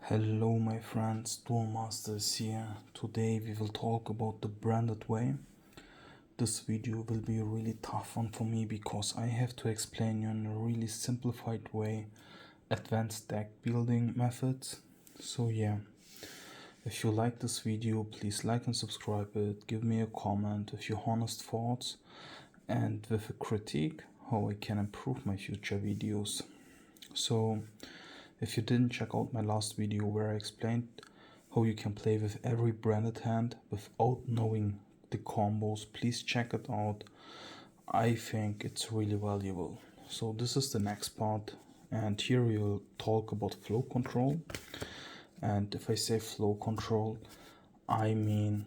Hello my friends, Dual Masters here. Today we will talk about the branded way. This video will be a really tough one for me because I have to explain you in a really simplified way advanced deck building methods. So yeah, if you like this video, please like and subscribe it, give me a comment with your honest thoughts and with a critique how I can improve my future videos. So if you didn't check out my last video where I explained how you can play with every branded hand without knowing the combos, please check it out. I think it's really valuable. So this is the next part, and here we'll talk about flow control. And if I say flow control, I mean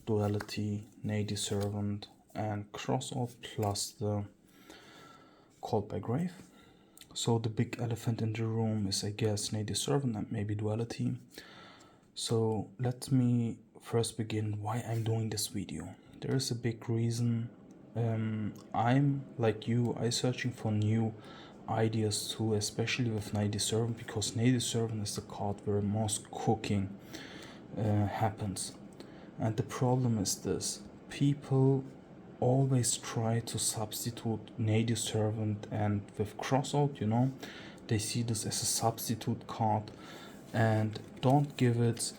duality, Nadir servant, and crossout plus the called by grave. So the big elephant in the room is, I guess, Nadir servant and maybe duality. So let me first begin why I'm doing this video. There is a big reason. I'm like you, I searching for new ideas too, especially with Nadir servant, because Nadir servant is the card where most cooking happens. And the problem is this: people always try to substitute Nadir servant, and with crossout, they see this as a substitute card and don't give it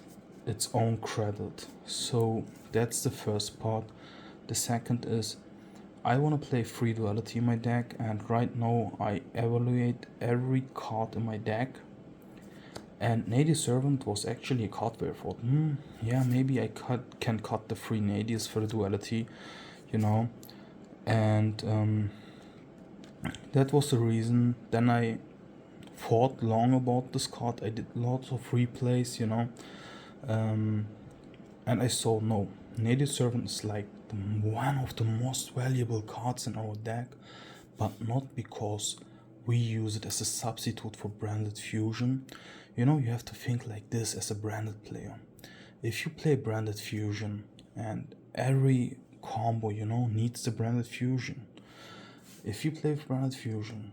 its own credit. So that's the first part. The second is, I want to play free duality in my deck, and right now I evaluate every card in my deck, and Nadir servant was actually a card where I thought, yeah, maybe I can cut the free Nadirs for the duality, and that was the reason. Then I thought long about this card. I did lots of replays, and I saw no, Nadir servant is like one of the most valuable cards in our deck, but not because we use it as a substitute for branded fusion. You have to think like this as a branded player. If you play branded fusion, and every combo needs the branded fusion, if you play branded fusion,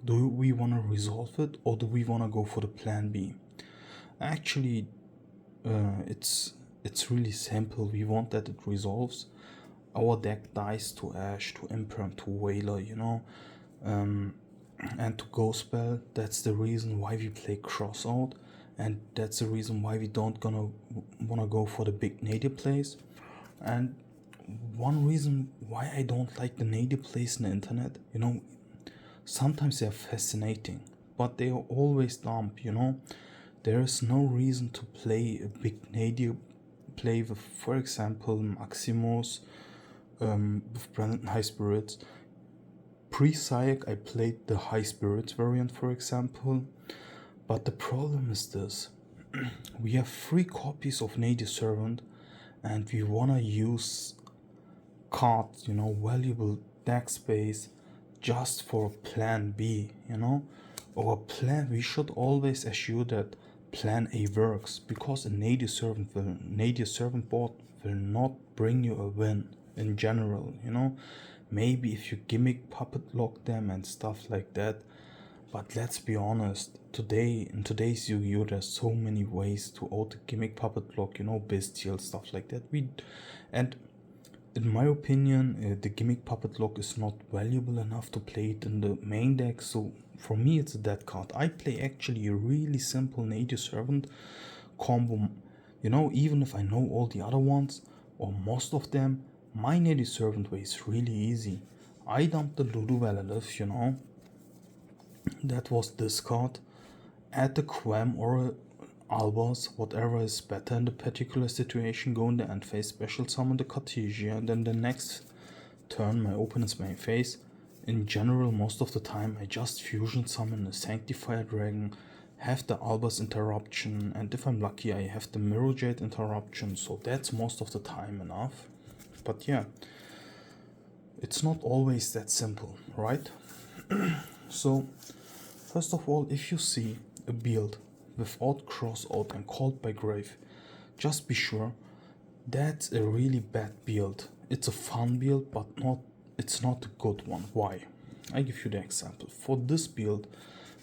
do we want to resolve it, or do we want to go for the plan B? Actually, it's really simple. We want that it resolves. Our deck dies to Ash, to Imperm, to Whaler, and to Ghost Spell. That's the reason why we play Crossout, and that's the reason why we don't wanna go for the big Nadir plays. And one reason why I don't like the Nadir plays in the internet, sometimes they're fascinating, but they are always dumb, There is no reason to play a big Nadir play with, for example, Maximus, with Branded High Spirits. Pre-Psych, I played the High Spirits variant, for example, but the problem is this: we have 3 copies of Nadir servant, and we wanna use cards, valuable deck space just for plan B, Or plan, we should always assure that plan A works, because a Nadir servant board will not bring you a win in general, Maybe if you gimmick puppet lock them and stuff like that. But let's be honest, in today's Yu-Gi-Oh, there's so many ways to auto gimmick puppet lock, bestial stuff like that. And in my opinion, the gimmick puppet lock is not valuable enough to play it in the main deck. So for me, it's a dead card. I play actually a really simple Nadir servant combo. Even if I know all the other ones or most of them, my Nadir servant way is really easy. I dumped the Ludo Valelith, that was this card. Add the Quam or Albas, whatever is better in the particular situation, go in the end phase, special summon the Cartesia, and then the next turn my opponent's main phase. In general, most of the time I just fusion summon a Sanctifier Dragon, have the Albas interruption, and if I'm lucky I have the Mirror Jade interruption, so that's most of the time enough. But yeah, it's not always that simple, right? So first of all, if you see a build without crossout and called by grave, just be sure that's a really bad build. It's a fun build, but it's not a good one. Why? I give you the example. For this build,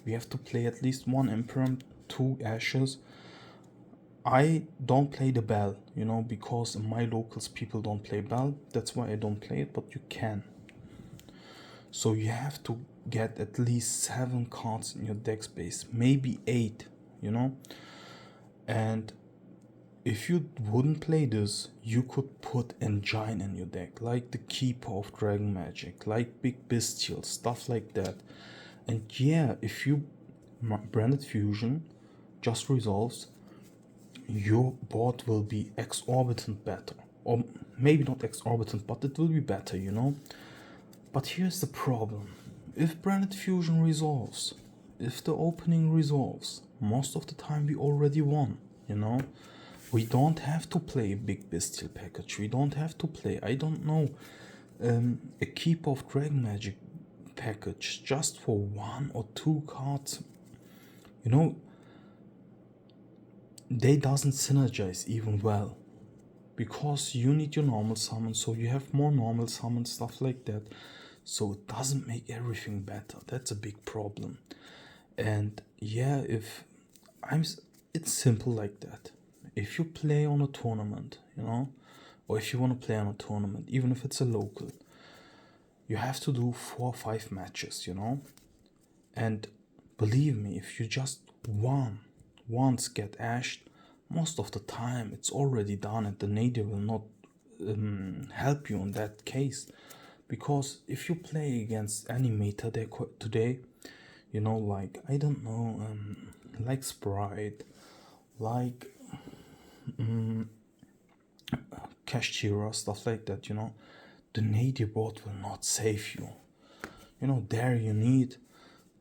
we have to play at least one Imperm 2 ashes. I don't play the bell, you know, because in my locals people don't play bell. That's why I don't play it, but you can. So you have to get at least 7 cards in your deck space, maybe 8, you know. And if you wouldn't play this, you could put Engine in your deck, like the Keeper of Dragon Magic, like Big Bestial, stuff like that. And yeah, if you branded Fusion just resolves, your board will be exorbitant better. Or maybe not exorbitant, but it will be better, you know. But here's the problem. If branded Fusion resolves, if the opening resolves, most of the time we already won, you know. We don't have to play a Big Bestial package. We don't have to play, I don't know, a Keep of Dragon Magic package just for 1 or 2 cards. You know, they doesn't synergize even well. Because you need your normal summon, so you have more normal summon, stuff like that. So it doesn't make everything better. That's a big problem. And yeah, it's simple like that. If you play on a tournament, you know, or if you want to play on a tournament, even if it's a local, you have to do 4 or 5 matches, you know. And believe me, if you just once get ashed, most of the time it's already done, and the nadir will not help you in that case. Because if you play against any meta deck today, you know, like, I don't know, like Sprite, like Kashira, stuff like that, you know, the nadir board will not save you. You know, there you need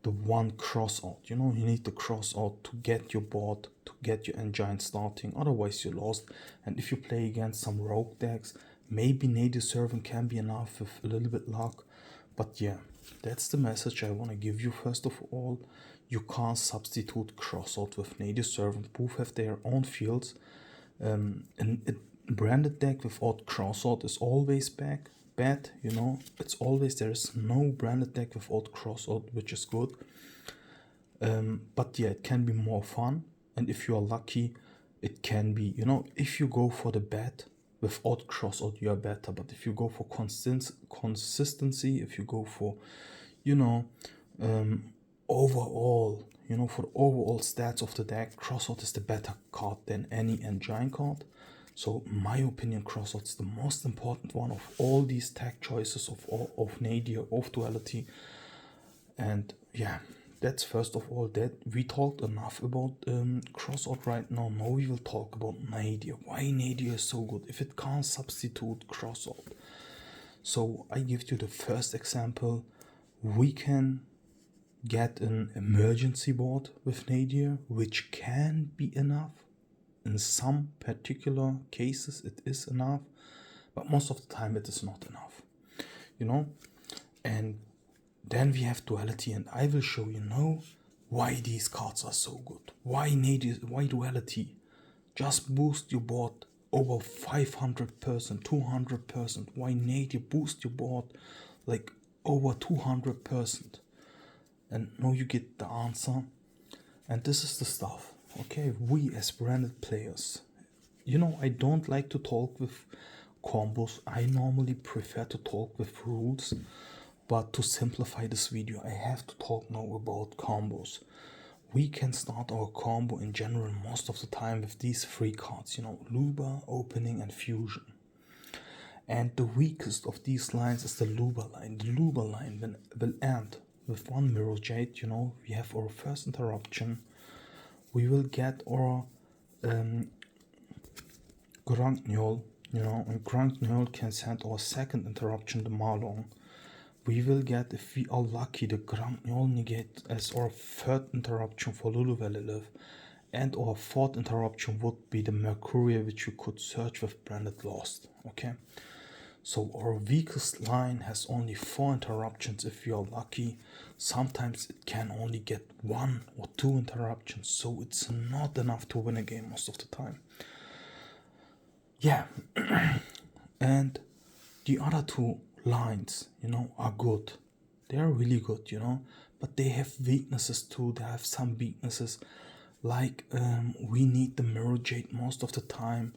the one crossout. You know, you need the crossout to get your board, to get your engine starting. Otherwise, you're lost. And if you play against some rogue decks, maybe nadir servant can be enough with a little bit luck. But yeah, that's the message I want to give you. First of all, you can't substitute crossout with nadir servant. Both have their own fields. And a branded deck without crossout is always bad, you know. It's always, there is no branded deck without crossout, which is good. But yeah, it can be more fun, and if you are lucky, it can be, you know, if you go for the bet without crossout, you are better. But if you go for consistency, if you go for, you know, overall, you know, for the overall stats of the deck, crossout is the better card than any engine card. So in my opinion, crossout is the most important one of all these tech choices of nadir, of duality. And yeah, that's first of all that. We talked enough about crossout right now. Now we will talk about nadir. Why nadir is so good if it can't substitute crossout. So I give you the first example. We can get an emergency board with nadir, which can be enough. In some particular cases it is enough, but most of the time it is not enough, you know. And then we have duality, and I will show you now why these cards are so good. Why nadir, why duality just boost your board over 500%, 200%. Why nadir boost your board like over 200%. And now you get the answer. And this is the stuff. Okay, we as branded players, you know, I don't like to talk with combos. I normally prefer to talk with rules, but to simplify this video, I have to talk now about combos. We can start our combo in general most of the time with these 3 cards, you know, Luba, Opening, and Fusion. And the weakest of these lines is the Luba line. The Luba line will end with 1 Mirror Jade, you know. We have our first interruption. We will get our Grungnol, you know, and Grungnol can send our second interruption, the Marlong. We will get, if we are lucky, the Grungnol negate as our third interruption for Luluvelilith, and our fourth interruption would be the Mercuria, which you could search with Branded Lost, okay? So our weakest line has only 4 interruptions if we are lucky. Sometimes it can only get 1 or 2 interruptions, so it's not enough to win a game most of the time. Yeah, and the other 2 lines, you know, are good. They are really good, you know, but they have weaknesses too. They have some weaknesses. Like we need the Mirror Jade most of the time,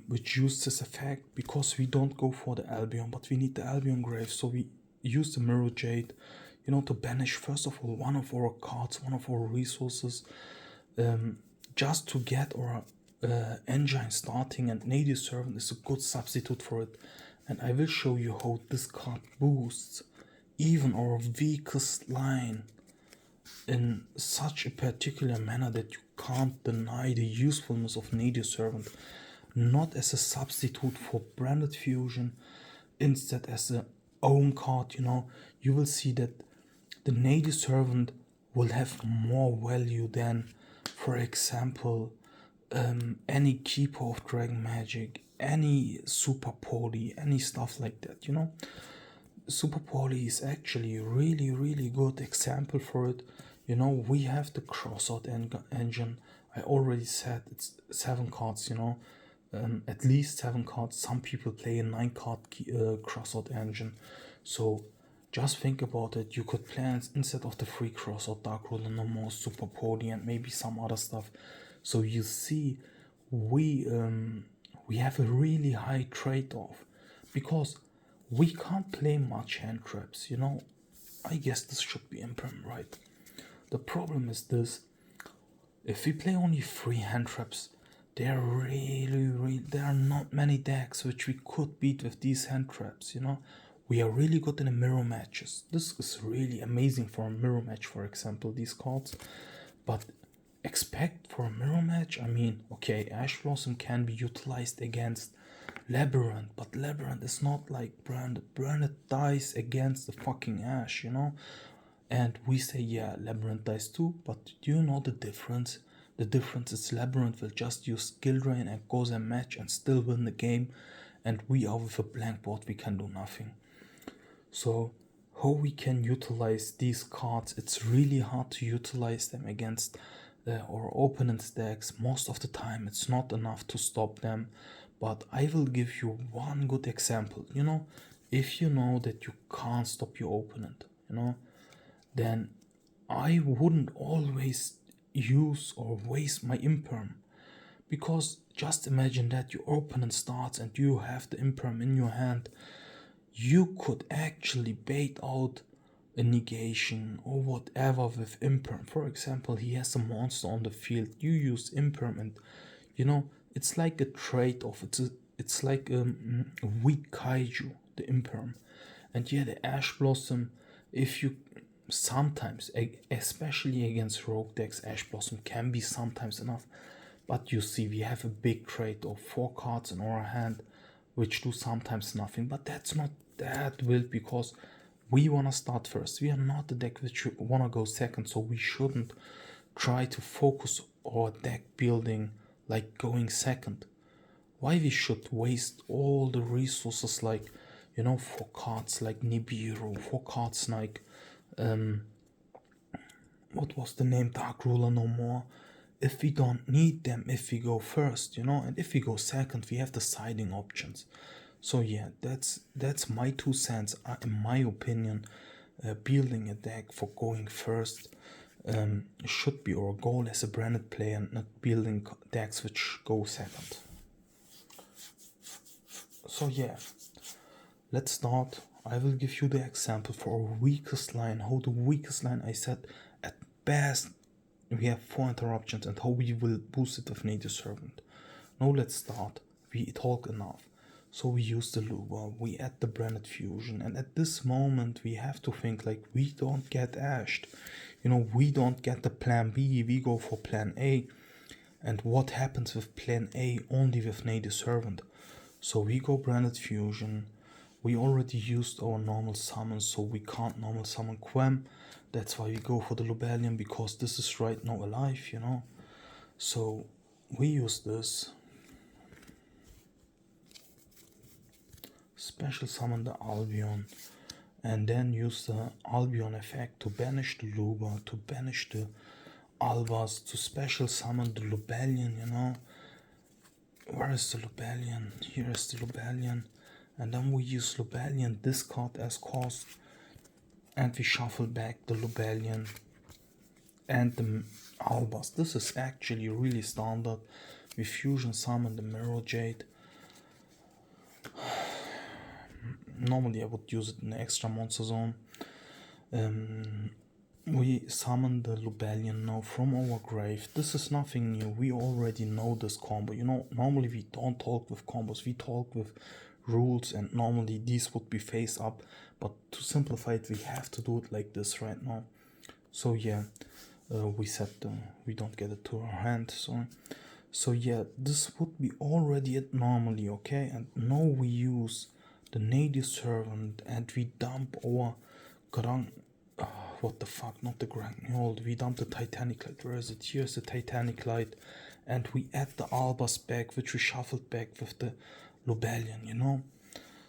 which use this effect because we don't go for the Albion, but we need the Albion Grave, so we use the Mirror Jade, to banish first of all one of our cards, one of our resources, just to get our engine starting, and Nadir Servant is a good substitute for it. And I will show you how this card boosts even our weakest line in such a particular manner that you can't deny the usefulness of Nadir Servant, not as a substitute for Branded Fusion, instead as a own card. You will see that the Nadir Servant will have more value than, for example, any Keeper of Dragon Magic, any Super Poly, any stuff like that. Super Poly is actually a really, really good example for it. We have the Crossout engine. I already said it's 7 cards, at least 7 cards. Some people play a 9 card Crossout engine. So just think about it. You could play instead of the free Crossout Dark Ruler no more Super Poly and maybe some other stuff. So you see, we have a really high trade-off because we can't play much hand traps. I guess this should be imperm, right? The problem is this: if we play only 3 hand traps, there are not many decks which we could beat with these hand traps. We are really good in the mirror matches. This is really amazing for a mirror match, for example, these cards. But expect for a mirror match, okay, Ash Blossom can be utilized against Labyrinth, but Labyrinth is not like Branded. Branded dies against the fucking Ash, And we say, yeah, Labyrinth dies too, but do you know the difference? The difference is Labyrinth will just use Skill Drain and goes and match and still win the game, and we are with a blank board, we can do nothing. So how we can utilize these cards? It's really hard to utilize them against our opponent's decks. Most of the time it's not enough to stop them, but I will give you one good example. If you know that you can't stop your opponent, then I wouldn't always use or waste my imperm, because just imagine that your opponent starts and you have the imperm in your hand. You could actually bait out a negation or whatever with imperm. For example, he has a monster on the field, you use imperm, and it's like a trade-off. It's like a weak kaiju, the imperm. And yeah, the Ash Blossom, if you sometimes, especially against rogue decks, Ash Blossom can be sometimes enough. But you see, we have a big trade of 4 cards in our hand, which do sometimes nothing. But that's not that wild, because we wanna start first. We are not the deck which wanna go second, so we shouldn't try to focus our deck building like going second. Why we should waste all the resources, like for cards like Nibiru, for cards like what was the name, Dark Ruler no more, if we don't need them, if we go first, and if we go second, we have the siding options. So yeah, that's my 2 cents. In my opinion, building a deck for going first should be our goal as a branded player, and not building decks which go second. So yeah, let's start. I will give you the example for our weakest line. How the weakest line, I said, at best we have 4 interruptions, and how we will boost it with Nadir Servant. Now let's start. We talk enough. So we use the Luba, we add the Branded Fusion, and at this moment we have to think like we don't get ashed. We don't get the plan B, we go for plan A. And what happens with plan A? Only with Nadir Servant. So we go Branded Fusion. We already used our normal summon, so we can't normal summon Quem. That's why we go for the Lubellion, because this is right now alive, So we use this. Special summon the Albion, and then use the Albion effect to banish the Luba, to banish the Albas, to special summon the Lubellion, Where is the Lubellion? Here is the Lubellion. And then we use Lubellion, discard as cost, and we shuffle back the Lubellion. and the Albas. This is actually really standard. We fusion summon the Mirror Jade. Normally I would use it in the extra monster zone. We summon the Lubellion now from our grave. This is nothing new. We already know this combo. You know, normally we don't talk with combos. We talk with rules, and normally these would be face up. But to simplify it, we have to do it like this right now. So yeah, we don't get it to our hand. So yeah, this would be already it normally, okay? And now we use the Nadir Servant and we dump our what the fuck, not the Granghold. We dump the Titanic Light. Where is it? Here's the Titanic Light. And we add the Albas back, which we shuffled back with the Lubellion, you know?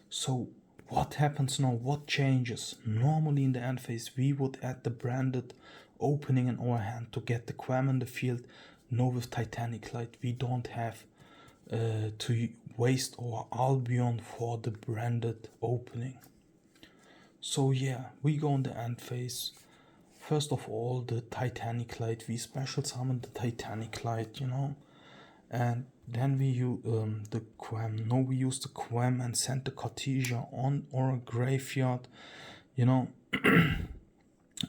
So what happens now? What changes? Normally in the end phase, we would add the branded opening in our hand to get the Quam in the field. Now with Titanic Light, we don't have to waste our Albion for the branded opening. So yeah, we go in the end phase. First of all, the Titanic Light. We special summon the Titanic Light, you know, and then we use the Quam. No, we use the Quam and send the Cartesia on our graveyard, you know.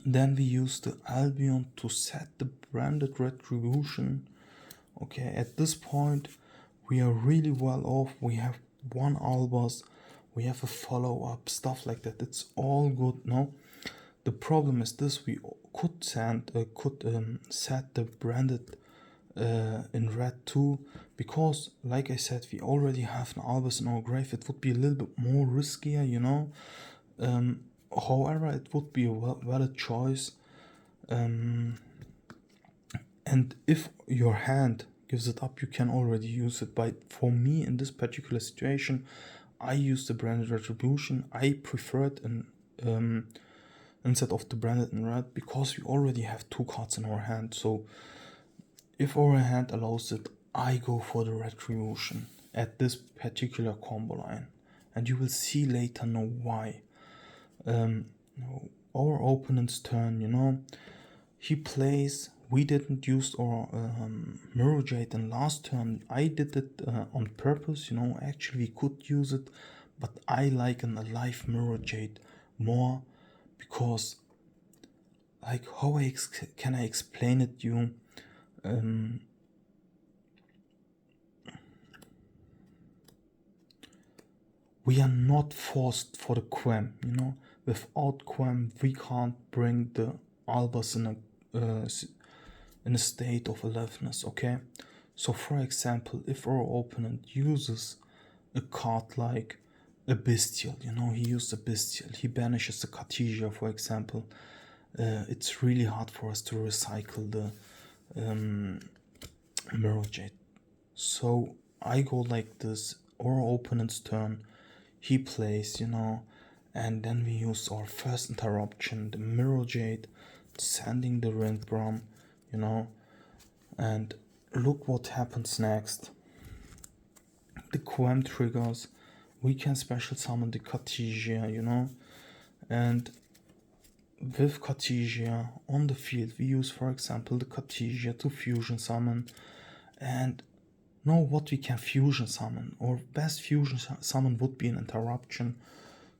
Then we use the Albion to set the branded Retribution. Okay, at this point, we are really well off. We have one Albas, we have a follow-up, stuff like that. It's all good, no? The problem is this: we could set the branded in red too, because, like I said, we already have an Albus in our grave. It would be a little bit more riskier, you know. However, it would be a valid choice. And if your hand gives it up, you can already use it. But for me, in this particular situation, I use the branded Retribution. I prefer it instead of the branded in red, because we already have two cards in our hand. So if our hand allows it, I go for the Retribution at this particular combo line, and you will see later now why. Our opponent's turn, you know, he plays. We didn't use our Mirror Jade in last turn. I did it on purpose, you know. Actually, we could use it, but I like an alive Mirror Jade more, because, like, how can I explain it to you? We are not forced for the Quam, you know. Without Quam, we can't bring the Albas in a state of aliveness, okay? So for example, if our opponent uses a card like a Bestial, you know, he used a Bestial, he banishes the Cartesia, for example, it's really hard for us to recycle the Mirror Jade. So I go like this: our opponent's turn, he plays, you know, and then we use our first interruption, the Mirror Jade, sending the Rindbrom, you know, and look what happens next. The Quam triggers, we can special summon the Cartesia, you know, and with Cartesia on the field, we use, for example, the Cartesia to fusion summon. And now what we can fusion summon, or best fusion summon would be an interruption.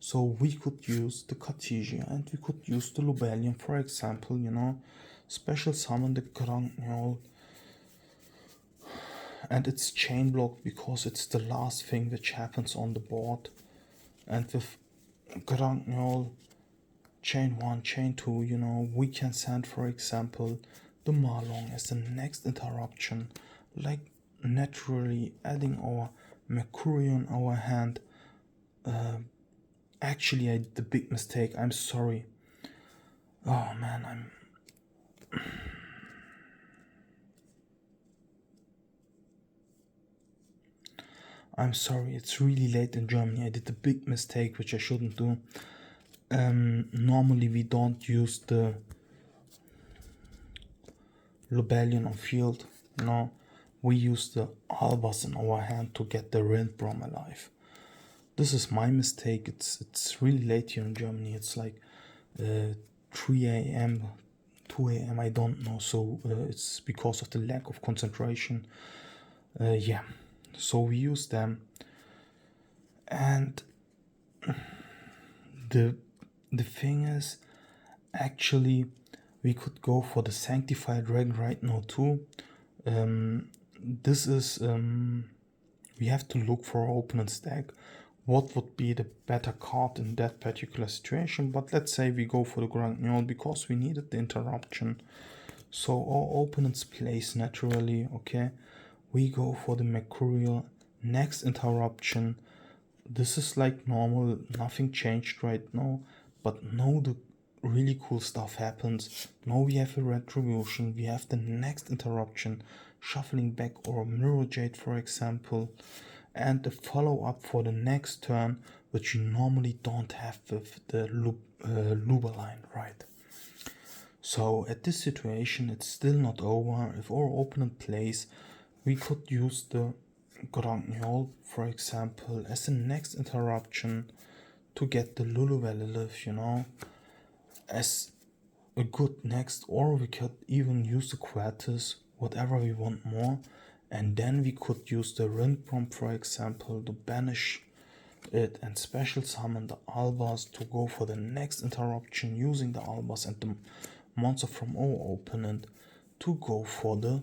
So we could use the Cartesia and we could use the Lubellion, for example, you know, special summon the Granghold, and it's chain blocked because it's the last thing which happens on the board. And with Granghold, chain 1, chain 2, you know, we can send, for example, the Marlong as the next interruption, like naturally adding our Mercury on our hand. Actually, I did the big mistake. I'm sorry. Oh man, I'm sorry. It's really late in Germany. I did a big mistake, which I shouldn't do. Normally we don't use the Lubellion on field. No, we use the Albas in our hand to get the Rindbrom alive. This is my mistake. It's really late here in Germany. It's like 3 a.m. 2 a.m. I don't know, so it's because of the lack of concentration. Yeah, so we use them, and the thing is, actually, we could go for the Sanctified Dragon right now too. This is we have to look for our opponent's deck. What would be the better card in that particular situation? But let's say we go for the Grangniol because we needed the interruption. So our opponent's plays naturally, okay? We go for the Mercurial, next interruption. This is like normal, nothing changed right now. But now the really cool stuff happens. Now we have a Retribution, we have the next interruption, shuffling back or Mirror Jade for example, and the follow up for the next turn, which you normally don't have with the Luba line, right? So at this situation, it's still not over. If our opponent plays, we could use the Grangniol, for example, as the next interruption to get the Luluvelilith, you know, as a good next, or we could even use the Quertus, whatever we want more, and then we could use the Rindbomb, for example, to banish it and special summon the Albas to go for the next interruption using the Albas and the monster from our opponent to go for the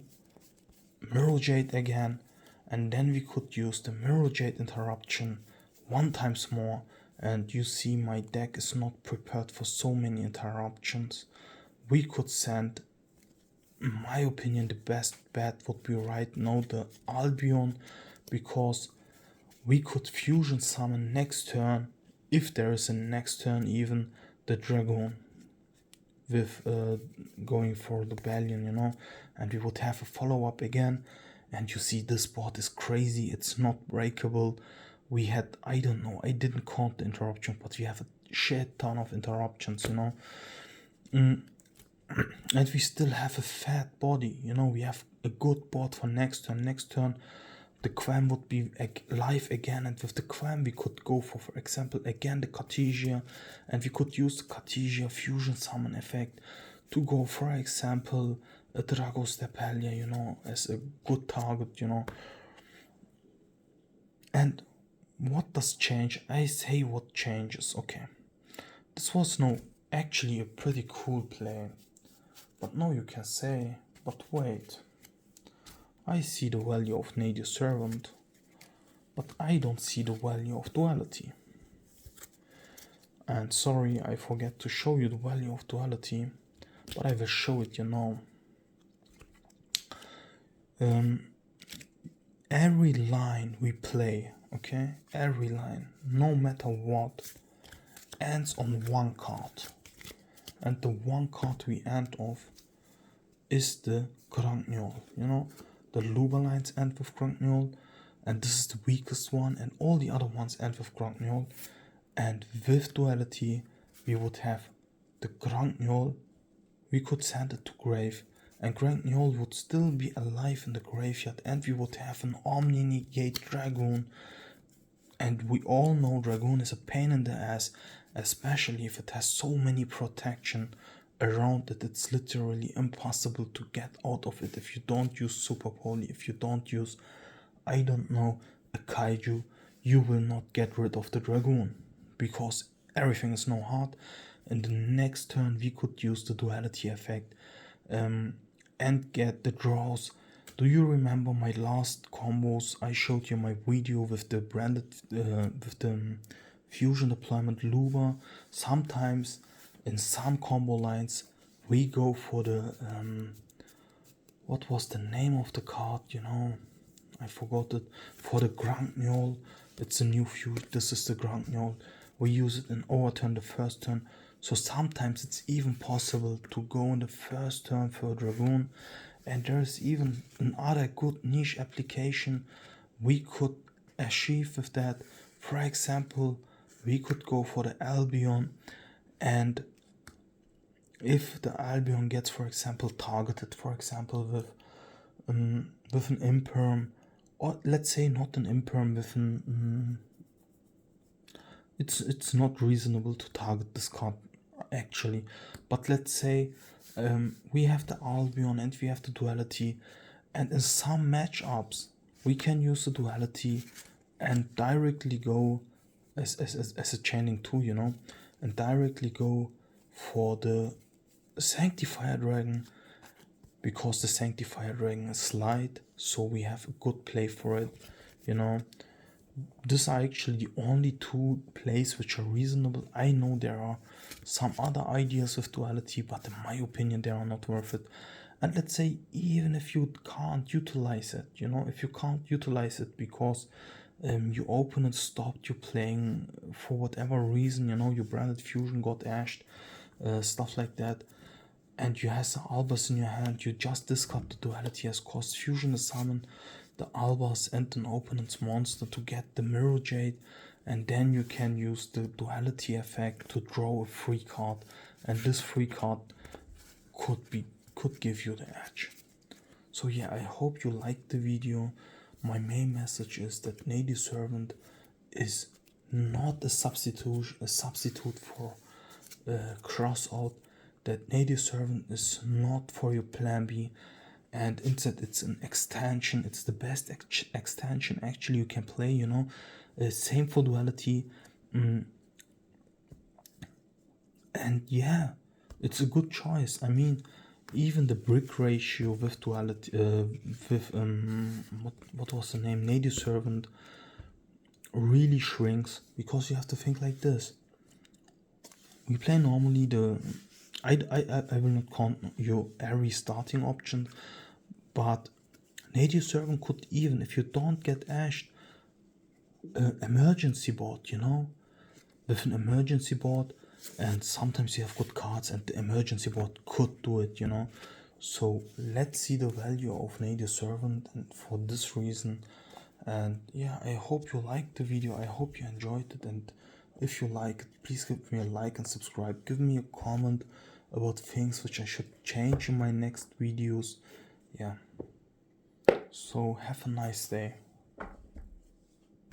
Mirror Jade again, and then we could use the Mirror Jade interruption 1 times more. And you see my deck is not prepared for so many interruptions. We could send, in my opinion, the best bet would be right now the Albion, because we could fusion summon next turn, if there is a next turn even, the Dragoon with going for the Ballion, you know, and we would have a follow-up again. And you see this board is crazy, it's not breakable. We had, I don't know, I didn't count the interruption, but we have a shit ton of interruptions, you know. And we still have a fat body, you know. We have a good board for next turn. Next turn, the Quam would be live again, and with the Quam we could go for example, again the Cartesia, and we could use the Cartesia fusion summon effect to go, for example, a Dragos Depelia, you know, as a good target, you know. And what does change? I say what changes, okay. This was now actually a pretty cool play. But now you can say, but wait. I see the value of Nadir Servant, but I don't see the value of Duality. And sorry, I forget to show you the value of Duality, but I will show it, you know. Every line we play, okay, every line, no matter what, ends on 1 card. And the 1 card we end off is the Grangniol, you know. The Luba lines end with Grangniol, and this is the weakest one, and all the other ones end with Grangniol. And with Duality, we would have the Grangniol, we could send it to grave, and Grangniol would still be alive in the graveyard, and we would have an Omni Negate Dragoon. And we all know Dragoon is a pain in the ass, especially if it has so many protection around it. It's literally impossible to get out of it if you don't use Super Poly, if you don't use, I don't know, a Kaiju. You will not get rid of the Dragoon, because everything is now hard. And the next turn we could use the Duality effect and get the draws. Do you remember my last combos? I showed you my video with the branded, with the fusion deployment Luba. Sometimes in some combo lines we go for the, what was the name of the card, you know? I forgot it. For the Grangniol, it's a new fusion. This is the Grangniol. We use it in our turn, the first turn. So sometimes it's even possible to go in the first turn for a Dragoon. And there's even another good niche application we could achieve with that. For example, we could go for the Albion, and if the Albion gets, for example, targeted, for example, with an Imperm, or let's say not an Imperm, with an it's not reasonable to target this card. actually. But let's say we have the Albion and we have the Duality, and in some matchups we can use the Duality and directly go as a chaining tool, you know, and directly go for the Sanctifier Dragon, because the Sanctifier Dragon is light, so we have a good play for it, you know. These are actually the only two plays which are reasonable. I know there are some other ideas with Duality, but in my opinion they are not worth it. And let's say even if you can't utilize it, you know, if you can't utilize it because your opponent stopped you playing for whatever reason, you know, your branded fusion got ashed, stuff like that, and you have the Albas in your hand, you just discard the Duality as cost, fusion a summon the Albas and an opponent's monster to get the Mirror Jade, and then you can use the Duality effect to draw a free card, and this free card could give you the edge. So yeah, I hope you liked the video. My main message is that Native Servant is not a substitute for Crossout. That Native Servant is not for your plan B, and instead it's an extension. It's the best extension actually you can play, you know. Same for Duality, and yeah, it's a good choice. I mean, even the brick ratio with Duality, with what was the name, Native Servant, really shrinks, because you have to think like this. We play normally the I will not count your every starting option, but Native Servant could, even if you don't get ashed, emergency board, you know, with an emergency board, and sometimes you have good cards and the emergency board could do it, you know. So let's see the value of Native Servant, and for this reason. And yeah, I hope you liked the video, I hope you enjoyed it, and if you like it, please give me a like and subscribe. Give me a comment about things which I should change in my next videos. Yeah, so have a nice day.